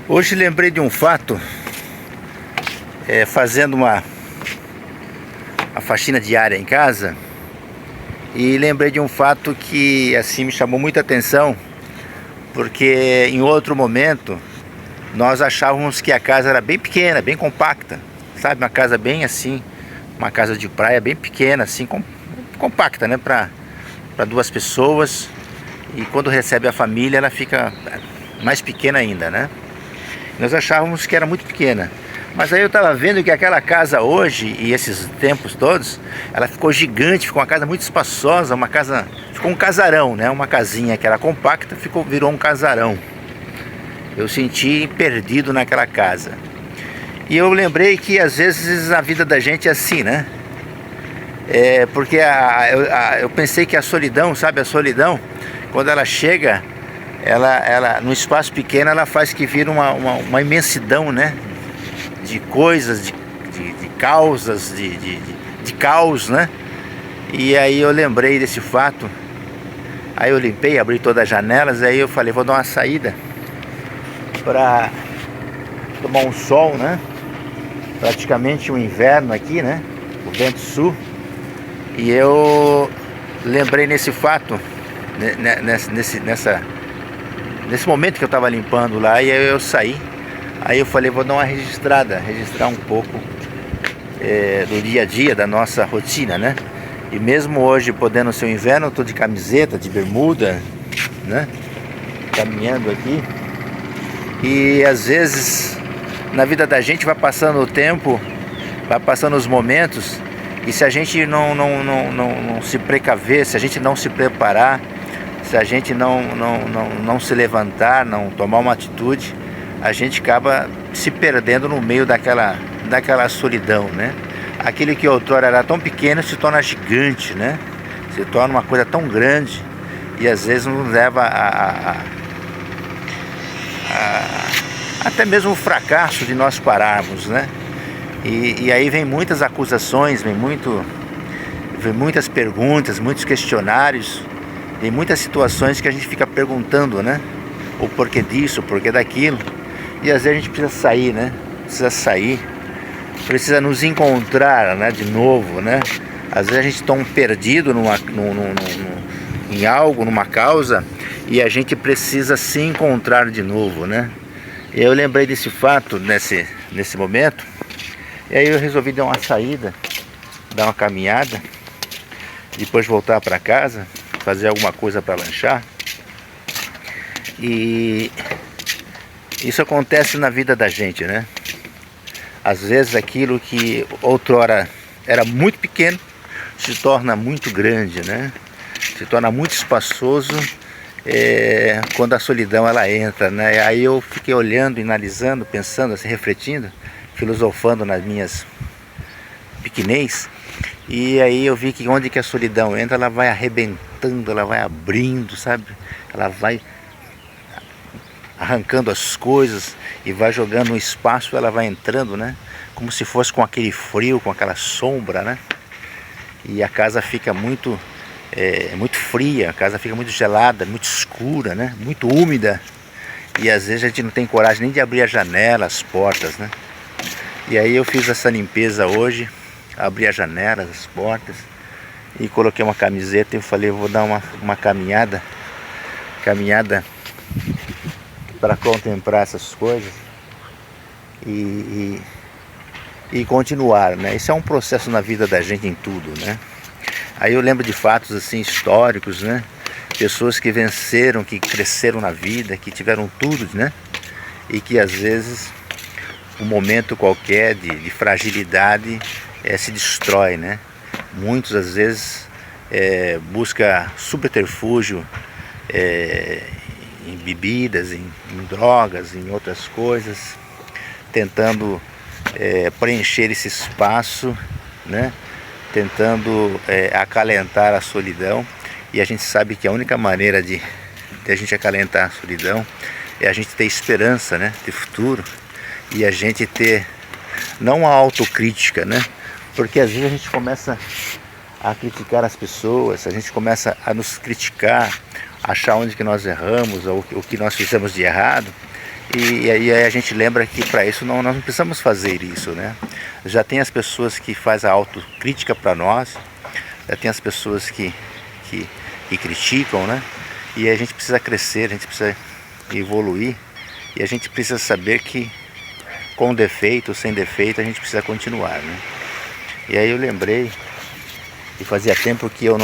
Hoje lembrei de um fato, fazendo uma faxina diária em casa, e lembrei de um fato que assim me chamou muita atenção, porque em outro momento nós achávamos que a casa era bem pequena, bem compacta, sabe, uma casa bem assim, uma casa de praia bem pequena, assim, compacta, né, para duas pessoas, e quando recebe a família ela fica mais pequena ainda, né? Nós achávamos que era muito pequena, mas aí eu estava vendo que aquela casa hoje, e esses tempos todos, ela ficou gigante, ficou uma casa muito espaçosa, uma casa, ficou um casarão, né? Uma casinha que era compacta, virou um casarão. Eu senti perdido naquela casa. E eu lembrei que às vezes a vida da gente é assim, né? Porque eu pensei que a solidão, sabe, a solidão, quando ela chega, ela num espaço pequeno, ela faz que vira uma imensidão, né? De coisas, de causas, de caos, né? E aí eu lembrei desse fato. Aí eu limpei, abri todas as janelas. Aí eu falei, vou dar uma saída para tomar um sol, né? Praticamente um inverno aqui, né? O vento sul. E eu lembrei nesse fato, nesse momento que eu estava limpando lá, e aí eu saí. Aí eu falei, vou dar uma registrar um pouco do dia a dia, da nossa rotina, né? E mesmo hoje, podendo ser o inverno, eu tô de camiseta, de bermuda, né? Caminhando aqui. E às vezes, na vida da gente vai passando o tempo, vai passando os momentos, e se a gente não se precaver, se a gente não se preparar, se a gente não se levantar, não tomar uma atitude, a gente acaba se perdendo no meio daquela solidão, né? Aquele que outrora era tão pequeno se torna gigante, né? Se torna uma coisa tão grande, e às vezes nos leva até mesmo o fracasso de nós pararmos, né? E aí vem muitas acusações, vem muitas perguntas, muitos questionários, tem muitas situações que a gente fica perguntando, né? O porquê disso, o porquê daquilo. E às vezes a gente precisa sair, né? Precisa nos encontrar, né? De novo, né? Às vezes a gente está perdido em algo, numa causa, e a gente precisa se encontrar de novo, né? Eu lembrei desse fato nesse momento, e aí eu resolvi dar uma saída, dar uma caminhada, depois voltar para casa, fazer alguma coisa para lanchar. E isso acontece na vida da gente, né? Às vezes aquilo que outrora era muito pequeno se torna muito grande, né? Se torna muito espaçoso quando a solidão ela entra, né? Aí eu fiquei olhando, analisando, pensando, assim, refletindo, filosofando nas minhas pequenez. E aí eu vi que onde que a solidão entra, ela vai arrebentando, ela vai abrindo, sabe? Ela vai arrancando as coisas e vai jogando no espaço, ela vai entrando, né? Como se fosse com aquele frio, com aquela sombra, né? E a casa fica muito fria, a casa fica muito gelada, muito escura, né? Muito úmida. E às vezes a gente não tem coragem nem de abrir a janela, as portas, né? E aí eu fiz essa limpeza hoje, abri as janelas, as portas, e coloquei uma camiseta e falei, vou dar uma caminhada para contemplar essas coisas e continuar, né? Isso é um processo na vida da gente em tudo, né? Aí eu lembro de fatos assim históricos, né? Pessoas que venceram, que cresceram na vida, que tiveram tudo, né? E que às vezes um momento qualquer de fragilidade se destrói, né? Muitos às vezes busca subterfúgio em bebidas, em drogas, em outras coisas, tentando preencher esse espaço, né? Tentando acalentar a solidão. E a gente sabe que a única maneira de a gente acalentar a solidão é a gente ter esperança, né? Ter futuro, e a gente ter não a autocrítica, né? Porque às vezes a gente começa a criticar as pessoas, a gente começa a nos criticar, achar onde que nós erramos, ou o que nós fizemos de errado, E aí a gente lembra que para isso nós não precisamos fazer isso, né? Já tem as pessoas que fazem a autocrítica para nós, já tem as pessoas que criticam, né? E a gente precisa crescer, a gente precisa evoluir, e a gente precisa saber que com defeito ou sem defeito a gente precisa continuar, né? E aí eu lembrei, e fazia tempo que eu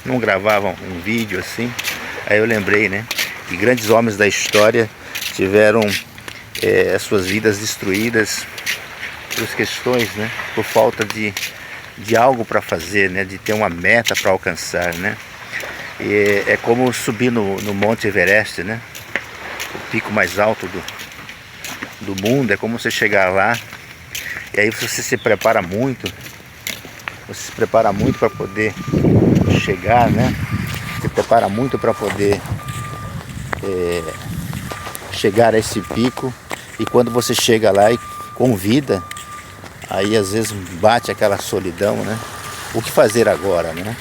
não gravava um vídeo assim. Aí eu lembrei, né, que grandes homens da história tiveram as suas vidas destruídas por questões, né, por falta de algo para fazer, né, de ter uma meta para alcançar, né. E é como subir no Monte Everest, né, o pico mais alto do mundo. É como você chegar lá e aí você se prepara muito, para poder chegar, né? Se prepara muito para poder chegar a esse pico, e quando você chega lá e convida, aí às vezes bate aquela solidão, né? O que fazer agora, né?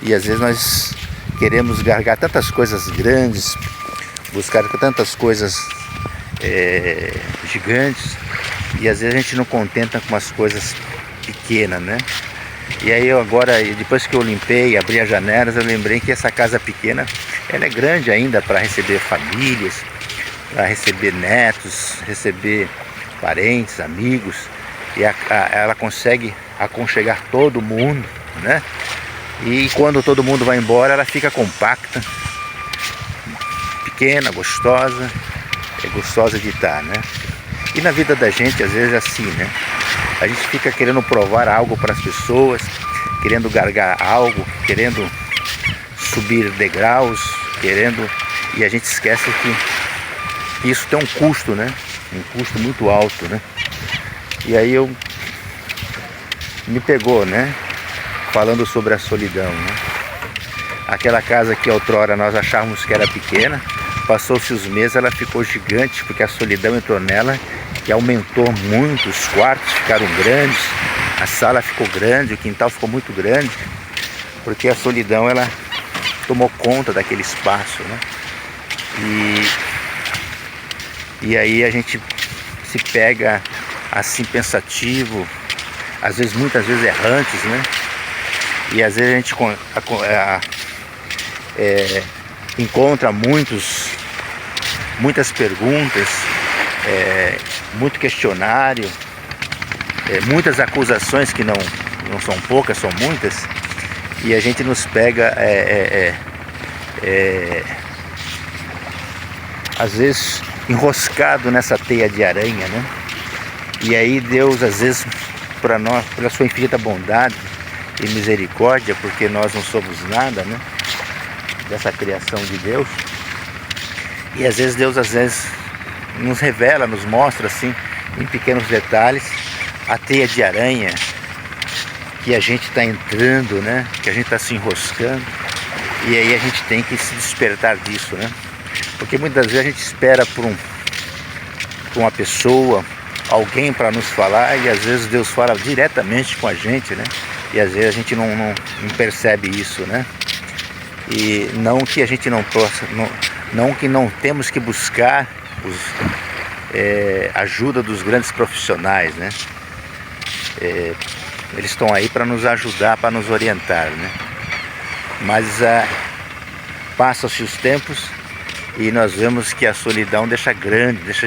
E às vezes nós queremos gargar tantas coisas grandes, buscar tantas coisas gigantes, e às vezes a gente não contenta com as coisas pequenas, né? E aí eu agora, depois que eu limpei, abri as janelas, eu lembrei que essa casa pequena, ela é grande ainda para receber famílias, para receber netos, receber parentes, amigos, e ela consegue aconchegar todo mundo, né? E quando todo mundo vai embora, ela fica compacta, pequena, gostosa, gostosa de estar, né? E na vida da gente, às vezes é assim, né? A gente fica querendo provar algo para as pessoas, querendo gargar algo, querendo subir degraus, e a gente esquece que isso tem um custo, né? Um custo muito alto, né? E aí me pegou, né? Falando sobre a solidão, né? Aquela casa que outrora nós achávamos que era pequena, passou-se os meses, ela ficou gigante, porque a solidão entrou nela e aumentou muito. Os quartos ficaram grandes, a sala ficou grande, o quintal ficou muito grande, porque a solidão ela tomou conta daquele espaço, né? E aí a gente se pega assim pensativo, às vezes, muitas vezes errantes, né? E às vezes a gente encontra muitas perguntas, muito questionário, muitas acusações que não são poucas, são muitas, e a gente nos pega às vezes enroscado nessa teia de aranha, né? E aí Deus, às vezes, para nós, pela sua infinita bondade e misericórdia, porque nós não somos nada, né, dessa criação de Deus, e às vezes Deus nos revela, nos mostra assim, em pequenos detalhes, a teia de aranha que a gente está entrando, né, que a gente está se enroscando, e aí a gente tem que se despertar disso, né, porque muitas vezes a gente espera por uma pessoa, alguém para nos falar, e às vezes Deus fala diretamente com a gente, né, e às vezes a gente não percebe isso, né. E não que a gente não possa, não que não temos que buscar ajuda dos grandes profissionais, né. Eles estão aí para nos ajudar, para nos orientar, né. Mas passam-se os tempos e nós vemos que a solidão deixa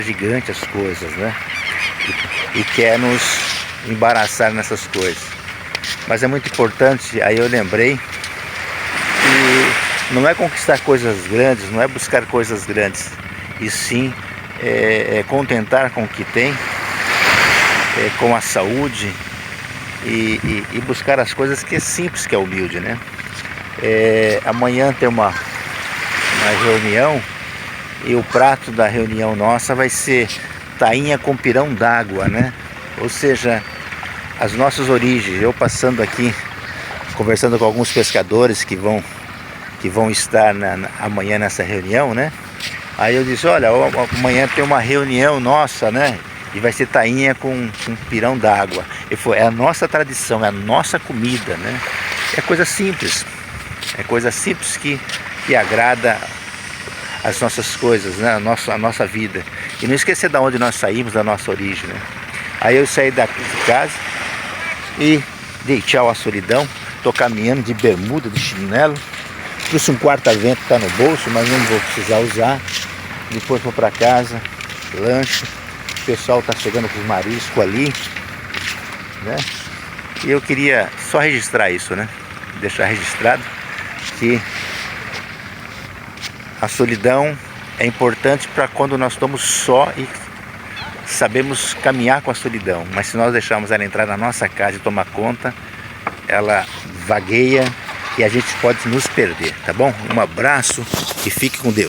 gigante as coisas, né. E quer nos embaraçar nessas coisas. Mas é muito importante, aí eu lembrei que não é conquistar coisas grandes, não é buscar coisas grandes, e sim contentar com o que tem, com a saúde, e buscar as coisas que é simples, que é humilde, né? Amanhã tem uma reunião, e o prato da reunião nossa vai ser tainha com pirão d'água, né? Ou seja, as nossas origens. Eu passando aqui, conversando com alguns pescadores que vão estar amanhã nessa reunião, né? Aí eu disse, olha, amanhã tem uma reunião nossa, né? E vai ser tainha com pirão d'água. Ele falou, é a nossa tradição, é a nossa comida, né? É coisa simples que agrada as nossas coisas, né? A nossa vida. E não esquecer de onde nós saímos, da nossa origem, né? Aí eu saí daqui de casa e dei tchau à solidão. Tô caminhando de bermuda, de chinelo. Trouxe um quarta-vento que tá no bolso, mas não vou precisar usar. Depois vou para casa, lanche. O pessoal tá chegando com os mariscos ali, né? E eu queria só registrar isso, né? Deixar registrado que a solidão é importante para quando nós estamos só e sabemos caminhar com a solidão. Mas se nós deixarmos ela entrar na nossa casa e tomar conta, ela vagueia e a gente pode nos perder, tá bom? Um abraço e fique com Deus.